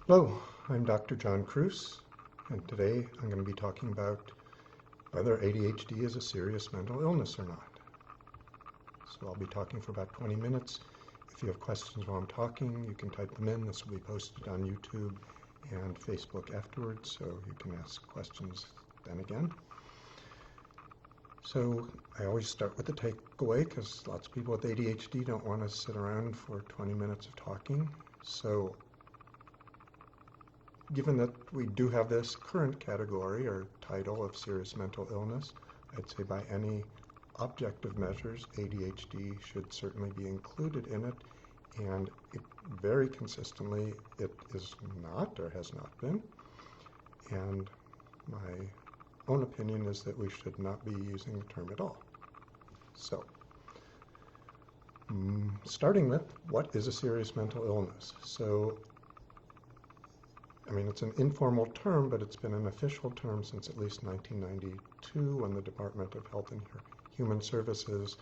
Hello, I'm Dr. John Kruse, and today I'm going to be talking about whether ADHD is a serious mental illness or not. So I'll be talking for about 20 minutes. If you have questions while I'm talking, you can type them in. This will be posted on YouTube and Facebook afterwards, so you can ask questions then again. So I always start with the takeaway because lots of people with ADHD don't want to sit around for 20 minutes of talking. So given that we do have this current category or title of serious mental illness, I'd say by any objective measures, ADHD should certainly be included in it, and very consistently it is not or has not been. And my own opinion is that we should not be using the term at all. So, starting with what is a serious mental illness? So, it's an informal term, but it's been an official term since at least 1992 when the Department of Health and Human Services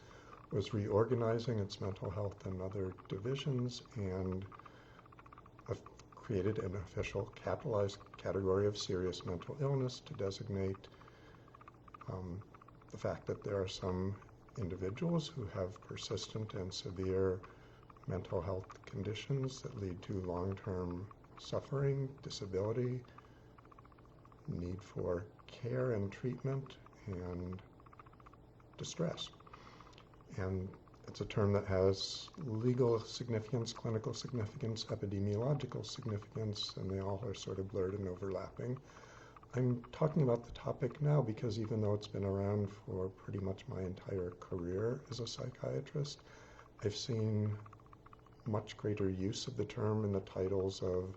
was reorganizing its mental health and other divisions and created an official capitalized category of serious mental illness to designate the fact that there are some individuals who have persistent and severe mental health conditions that lead to long-term suffering, disability, need for care and treatment, and distress. And it's a term that has legal significance, clinical significance, epidemiological significance, and they all are sort of blurred and overlapping. I'm talking about the topic now because even though it's been around for pretty much my entire career as a psychiatrist, I've seen much greater use of the term in the titles of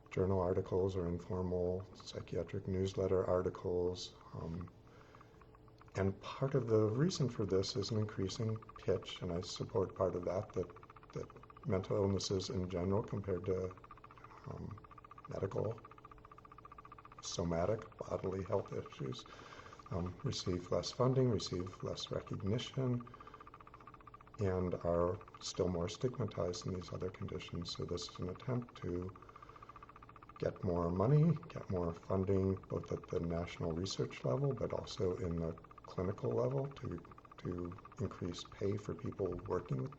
journal articles or informal psychiatric newsletter articles. And part of the reason for this is an increasing pitch, and I support part of that mental illnesses in general compared to medical, somatic, bodily health issues receive less funding, receive less recognition, and are still more stigmatized than these other conditions. So this is an attempt to get more money, get more funding, both at the national research level, but also in the clinical level to increase pay for people working with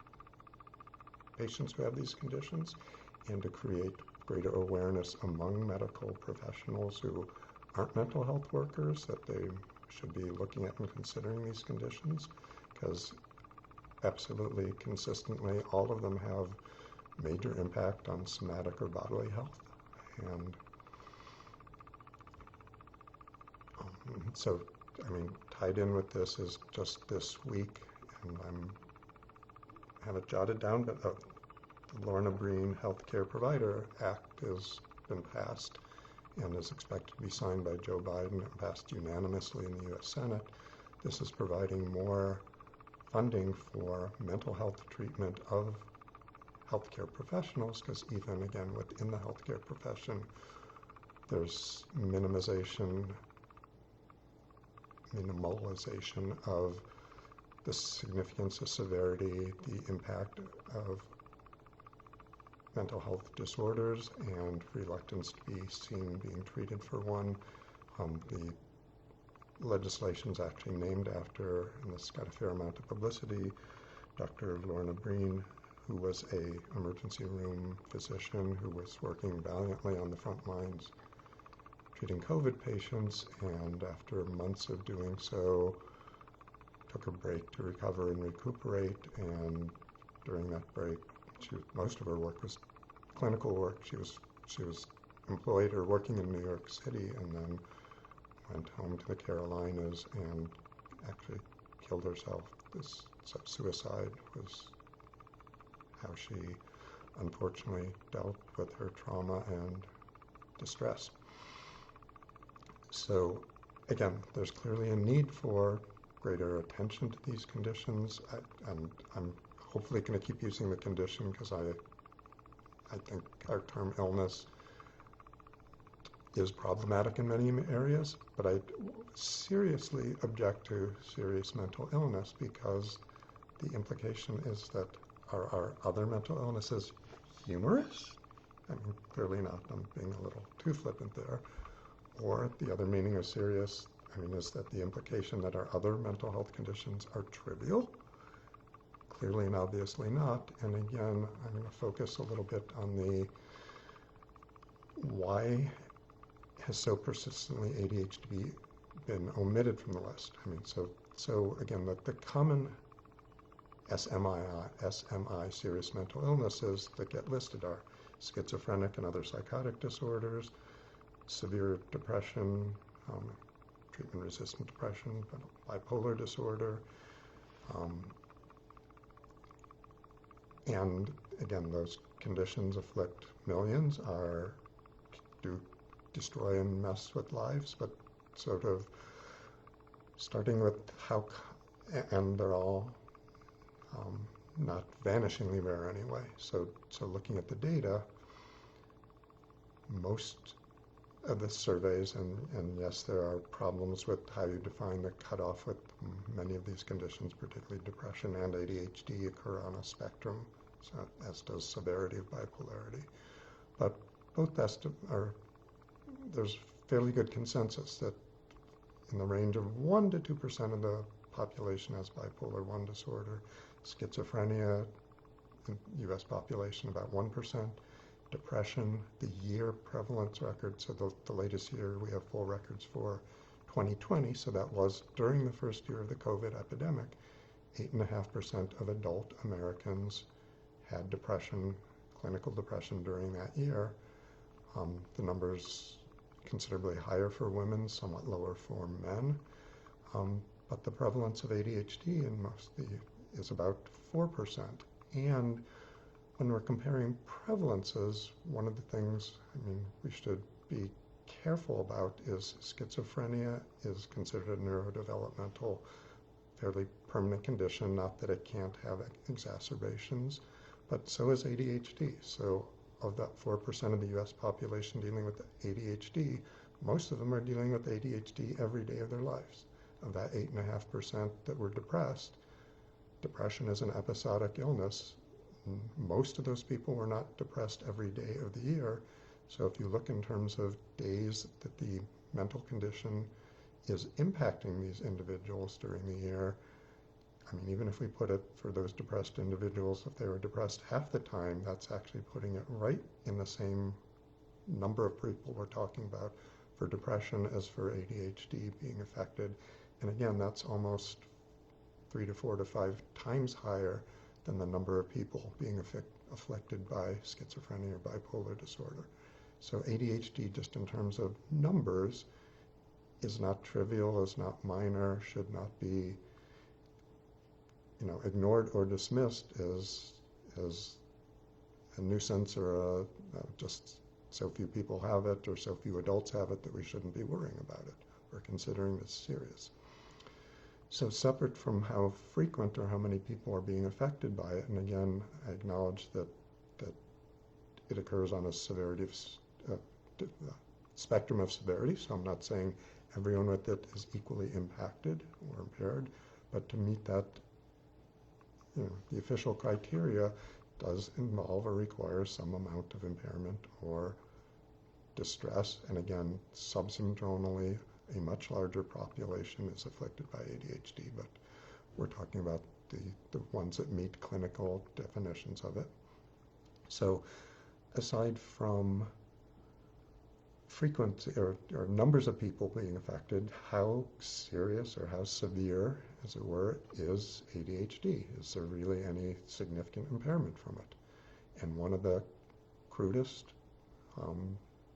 patients who have these conditions, and to create greater awareness among medical professionals who aren't mental health workers that they should be looking at and considering these conditions, because absolutely consistently all of them have major impact on somatic or bodily health. And so, tied in with this is just this week, and I have it jotted down, but the Lorna Breen Healthcare Provider Act has been passed and is expected to be signed by Joe Biden and passed unanimously in the U.S. Senate. This is providing more funding for mental health treatment of healthcare professionals, because even again within the healthcare profession there's minimalization of the significance, the severity, the impact of mental health disorders, and reluctance to be seen being treated for one. The legislation is actually named after, and this got a fair amount of publicity, Dr. Lorna Breen, who was an emergency room physician who was working valiantly on the front lines treating COVID patients, and after months of doing so, took a break to recover and recuperate, and during that break, most of her work was clinical work. She was employed or working in New York City, and then went home to the Carolinas and actually killed herself. This suicide was how she unfortunately dealt with her trauma and distress. So again, there's clearly a need for greater attention to these conditions, and I'm hopefully going to keep using the condition because I think our term illness is problematic in many areas, but I seriously object to serious mental illness because the implication is that are our other mental illnesses humorous? I mean, clearly not. I'm being a little too flippant there. Or the other meaning of serious, I mean, is that the implication that our other mental health conditions are trivial? Clearly and obviously not. And again, I'm going to focus a little bit on the why has so persistently ADHD been omitted from the list. I mean, so again, the common SMI, serious mental illnesses that get listed are schizophrenic and other psychotic disorders, severe depression, treatment-resistant depression, bipolar disorder, and again, those conditions afflict millions, do destroy and mess with lives, but sort of starting with and they're all not vanishingly rare anyway. So looking at the data, most of the surveys, and yes, there are problems with how you define the cutoff with many of these conditions, particularly depression and ADHD occur on a spectrum, so as does severity of bipolarity. But both there's fairly good consensus that in the range of 1% to 2% of the population has bipolar 1 disorder, schizophrenia, in the US population about 1%, depression, the year prevalence record, so the latest year we have full records for 2020, so that was during the first year of the COVID epidemic, 8.5% of adult Americans had depression, clinical depression during that year. The numbers considerably higher for women, somewhat lower for men, but the prevalence of ADHD in is about 4%. And when we're comparing prevalences, one of the things, I mean, we should be careful about is schizophrenia is considered a neurodevelopmental, fairly permanent condition, not that it can't have exacerbations, but so is ADHD. So of that 4% of the US population dealing with ADHD, most of them are dealing with ADHD every day of their lives. Of that 8.5% that were depressed, depression is an episodic illness. Most of those people were not depressed every day of the year. So if you look in terms of days that the mental condition is impacting these individuals during the year, I mean, even if we put it for those depressed individuals, if they were depressed half the time, that's actually putting it right in the same number of people we're talking about for depression as for ADHD being affected. And again, that's almost 3 to 4 to 5 times higher than the number of people being afflicted by schizophrenia or bipolar disorder. So ADHD, just in terms of numbers, is not trivial, is not minor, should not be ignored or dismissed as a nuisance or just so few people have it or so few adults have it that we shouldn't be worrying about it or considering this serious. So separate from how frequent or how many people are being affected by it, and again, I acknowledge that it occurs on a severity of spectrum of severity, so I'm not saying everyone with it is equally impacted or impaired, but to meet that, the official criteria does involve or require some amount of impairment or distress, and again, subsyndromally, a much larger population is afflicted by ADHD, but we're talking about the ones that meet clinical definitions of it. So aside from frequency or numbers of people being affected, how serious or how severe, as it were, is ADHD? Is there really any significant impairment from it? And one of the crudest,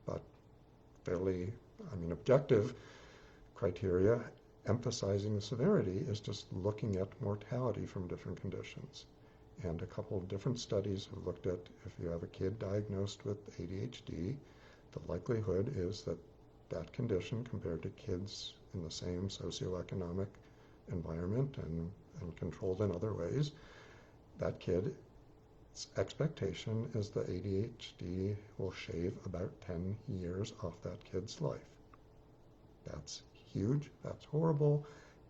but fairly, objective criteria emphasizing the severity is just looking at mortality from different conditions. And a couple of different studies have looked at if you have a kid diagnosed with ADHD, the likelihood is that that condition compared to kids in the same socioeconomic environment and controlled in other ways, that kid's expectation is the ADHD will shave about 10 years off that kid's life. That's huge, that's horrible,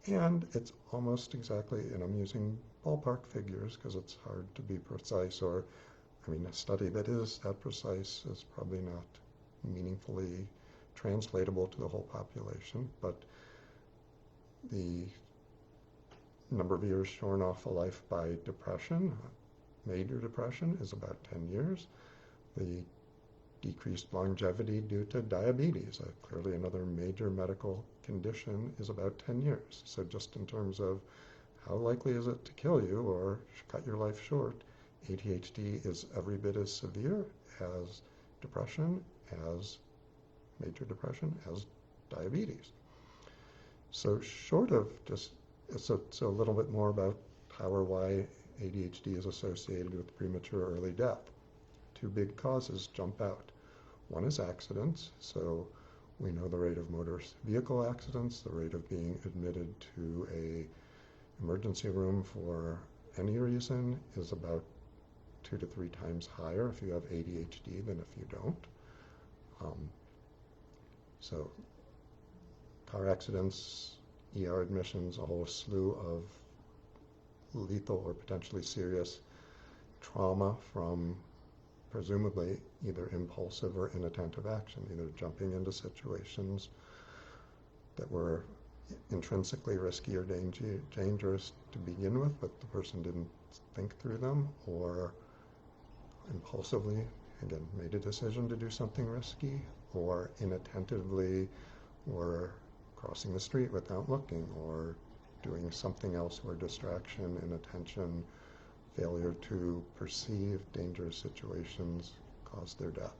and it's almost exactly, and I'm using ballpark figures because it's hard to be precise, or I mean, a study that is that precise is probably not meaningfully translatable to the whole population, but the number of years shorn off a life by depression, major depression, is about 10 years. The decreased longevity due to diabetes, clearly another major medical condition, is about 10 years. So just in terms of how likely is it to kill you or cut your life short, ADHD is every bit as severe as depression, as major depression, as diabetes. So short of just, so a little bit more about how or why ADHD is associated with premature early death. Two big causes jump out. One is accidents, so we know the rate of motor vehicle accidents, the rate of being admitted to a emergency room for any reason is about 2 to 3 times higher if you have ADHD than if you don't. So car accidents, ER admissions, a whole slew of lethal or potentially serious trauma from presumably either impulsive or inattentive action, either jumping into situations that were intrinsically risky or dangerous to begin with, but the person didn't think through them, or impulsively, again, made a decision to do something risky, or inattentively were crossing the street without looking, or doing something else where distraction, inattention, failure to perceive dangerous situations caused their death.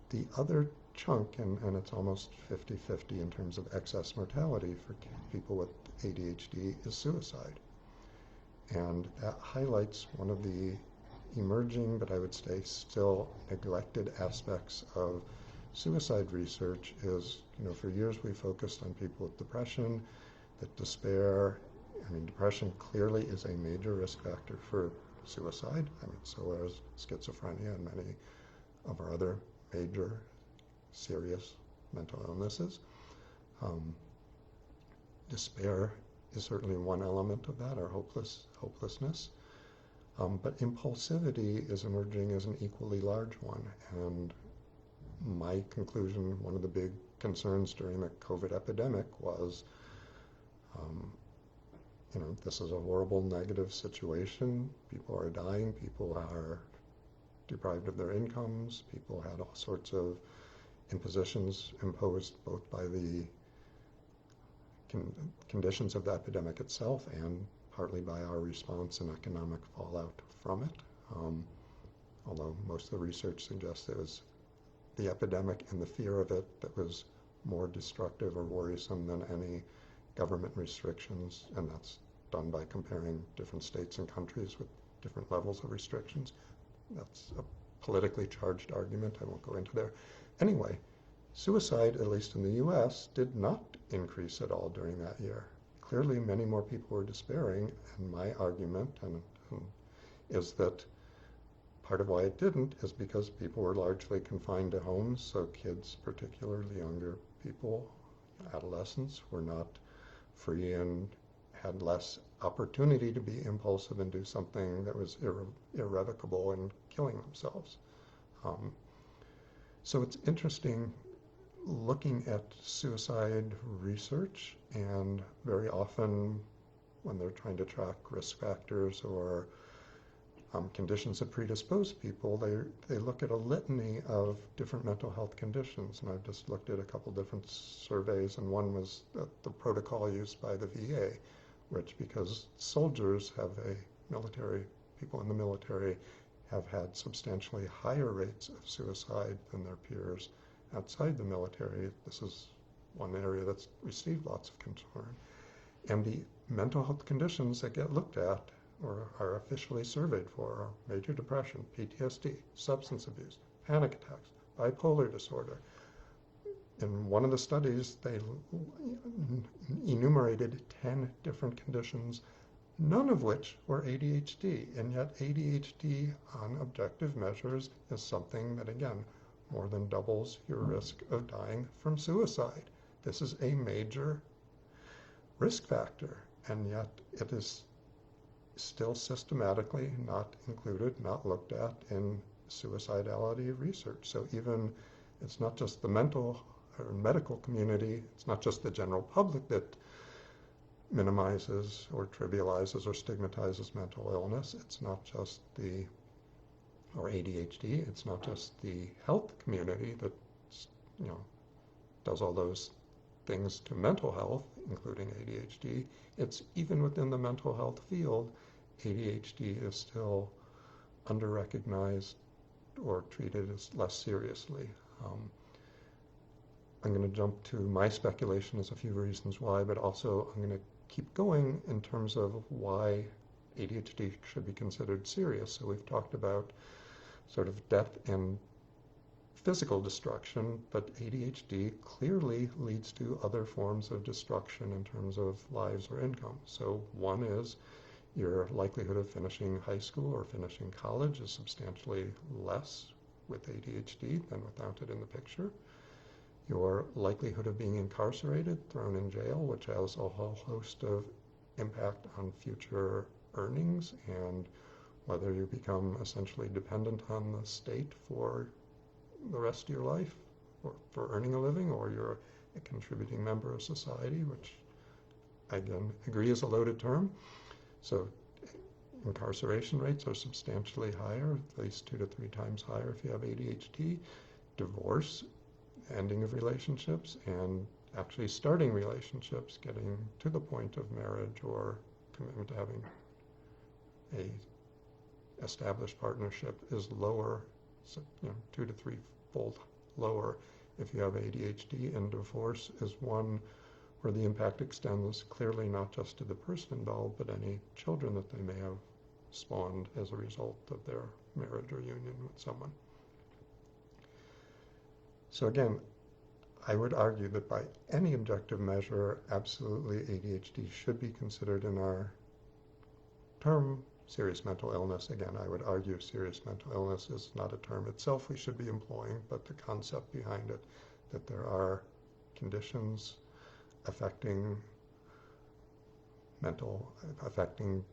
The other chunk, and it's almost 50-50 in terms of excess mortality for people with ADHD, is suicide. And that highlights one of the emerging, but I would say still neglected aspects of suicide research is, for years we focused on people with depression, that despair, depression clearly is a major risk factor for suicide. So is schizophrenia and many of our other major serious mental illnesses. Despair is certainly one element of that, or hopelessness. But impulsivity is emerging as an equally large one. And my conclusion, one of the big concerns during the COVID epidemic was, this is a horrible negative situation. People are dying. People are deprived of their incomes. People had all sorts of impositions imposed both by the conditions of the epidemic itself and partly by our response and economic fallout from it. Although most of the research suggests it was the epidemic and the fear of it that was more destructive or worrisome than any government restrictions, and that's done by comparing different states and countries with different levels of restrictions. That's a politically charged argument. I won't go into there. Anyway, suicide, at least in the US, did not increase at all during that year. Clearly, many more people were despairing, and my argument is that part of why it didn't is because people were largely confined to homes, so kids, particularly younger people, adolescents, were not free and had less opportunity to be impulsive and do something that was irrevocable in killing themselves. So it's interesting looking at suicide research, and very often when they're trying to track risk factors or conditions that predispose people, they look at a litany of different mental health conditions. And I've just looked at a couple different surveys, and one was the protocol used by the VA, which, because soldiers have people in the military have had substantially higher rates of suicide than their peers outside the military. This is one area that's received lots of concern. And the mental health conditions that get looked at or are officially surveyed for are major depression, PTSD, substance abuse, panic attacks, bipolar disorder. In one of the studies, they enumerated 10 different conditions, none of which were ADHD, and yet ADHD on objective measures is something that, again, more than doubles your risk of dying from suicide. This is a major risk factor, and yet it is still systematically not included, not looked at in suicidality research. So even it's not just the mental or medical community, it's not just the general public that minimizes or trivializes or stigmatizes mental illness. It's not just or ADHD, it's not just the health community that, does all those things to mental health, including ADHD. It's even within the mental health field, ADHD is still under-recognized or treated as less seriously. I'm going to jump to my speculation as a few reasons why, but also I'm going to keep going in terms of why ADHD should be considered serious. So we've talked about sort of death and physical destruction, but ADHD clearly leads to other forms of destruction in terms of lives or income. So one is your likelihood of finishing high school or finishing college is substantially less with ADHD than without it in the picture. Your likelihood of being incarcerated, thrown in jail, which has a whole host of impact on future earnings and whether you become essentially dependent on the state for the rest of your life or for earning a living, or you're a contributing member of society, which I again agree is a loaded term. So incarceration rates are substantially higher, at least 2 to 3 times higher if you have ADHD. Divorce, ending of relationships, and actually starting relationships, getting to the point of marriage or commitment to having a established partnership is lower, 2 to 3-fold lower if you have ADHD, and divorce is one where the impact extends clearly not just to the person involved, but any children that they may have spawned as a result of their marriage or union with someone. So again, I would argue that by any objective measure, absolutely ADHD should be considered in our term serious mental illness. Again, I would argue serious mental illness is not a term itself we should be employing, but the concept behind it, that there are conditions affecting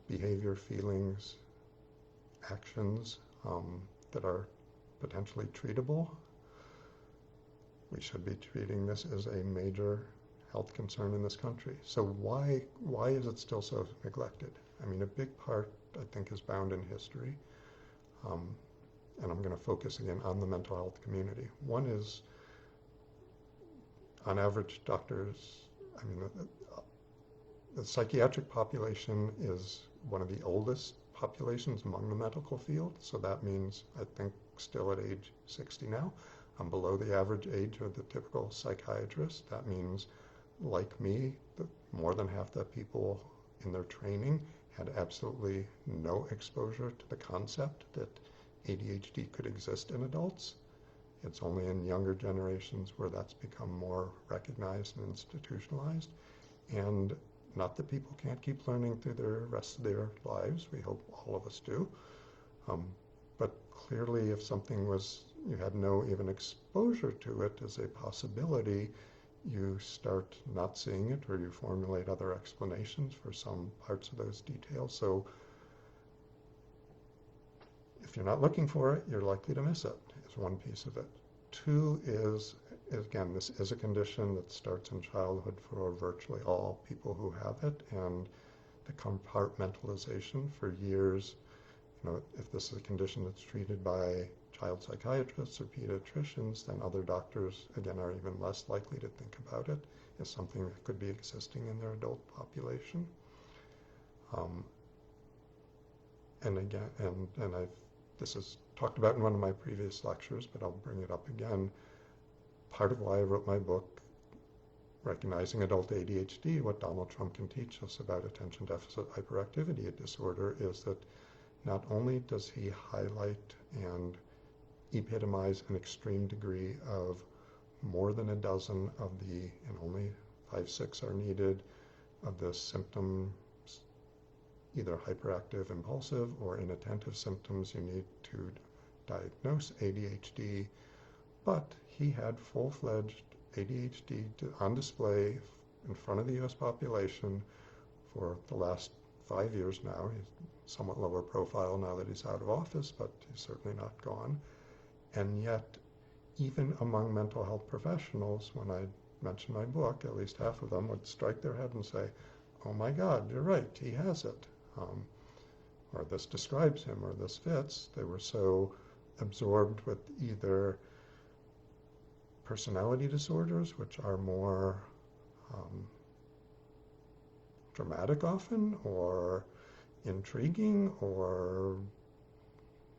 behavior, feelings, actions that are potentially treatable. We should be treating this as a major health concern in this country. So why is it still so neglected? I mean, a big part, I think, is bound in history. And I'm going to focus again on the mental health community. One is, on average, the psychiatric population is one of the oldest populations among the medical field. So that means, I think, still at age 60 now, I'm below the average age of the typical psychiatrist. That means, like me, more than half the people in their training had absolutely no exposure to the concept that ADHD could exist in adults. It's only in younger generations where that's become more recognized and institutionalized. And not that people can't keep learning through the rest of their lives. We hope all of us do. But clearly, if you had no even exposure to it as a possibility, you start not seeing it, or you formulate other explanations for some parts of those details. So if you're not looking for it, you're likely to miss it, is one piece of it. Two is, again, this is a condition that starts in childhood for virtually all people who have it, and the compartmentalization for years. If this is a condition that's treated by child psychiatrists or pediatricians, then other doctors, again, are even less likely to think about it as something that could be existing in their adult population. This is talked about in one of my previous lectures, but I'll bring it up again. Part of why I wrote my book, Recognizing Adult ADHD, what Donald Trump can teach us about attention deficit hyperactivity disorder, is that not only does he highlight and epitomize an extreme degree of more than a dozen of and only 5, 6 are needed, of the symptoms, either hyperactive, impulsive, or inattentive symptoms you need to diagnose ADHD, but he had full-fledged ADHD on display in front of the U.S. population for the last 5 years now. He's somewhat lower profile now that he's out of office, but he's certainly not gone. And yet, even among mental health professionals, when I mentioned my book, at least half of them would strike their head and say, oh my God, you're right, he has it. Or this describes him, or this fits. They were so absorbed with either personality disorders, which are more dramatic often, or intriguing, or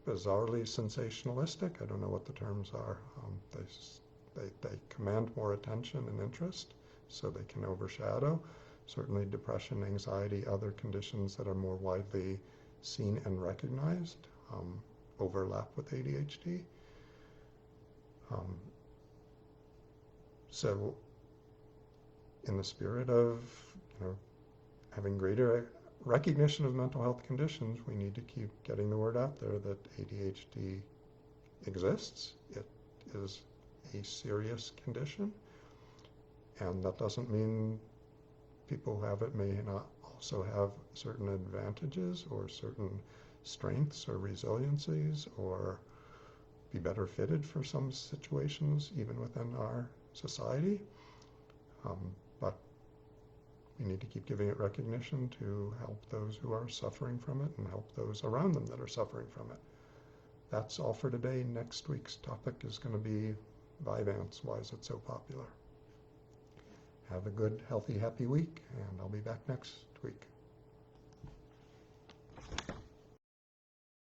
bizarrely sensationalistic. I don't know what the terms are. They command more attention and interest, so they can overshadow. Certainly depression, anxiety, other conditions that are more widely seen and recognized overlap with ADHD. So in the spirit of having greater recognition of mental health conditions, we need to keep getting the word out there that ADHD exists. It is a serious condition, and that doesn't mean people who have it may not also have certain advantages or certain strengths or resiliencies or be better fitted for some situations even within our society. But we need to keep giving it recognition to help those who are suffering from it and help those around them that are suffering from it. That's all for today. Next week's topic is going to be Vyvanse. Why is it so popular? Have a good, healthy, happy week, and I'll be back next week.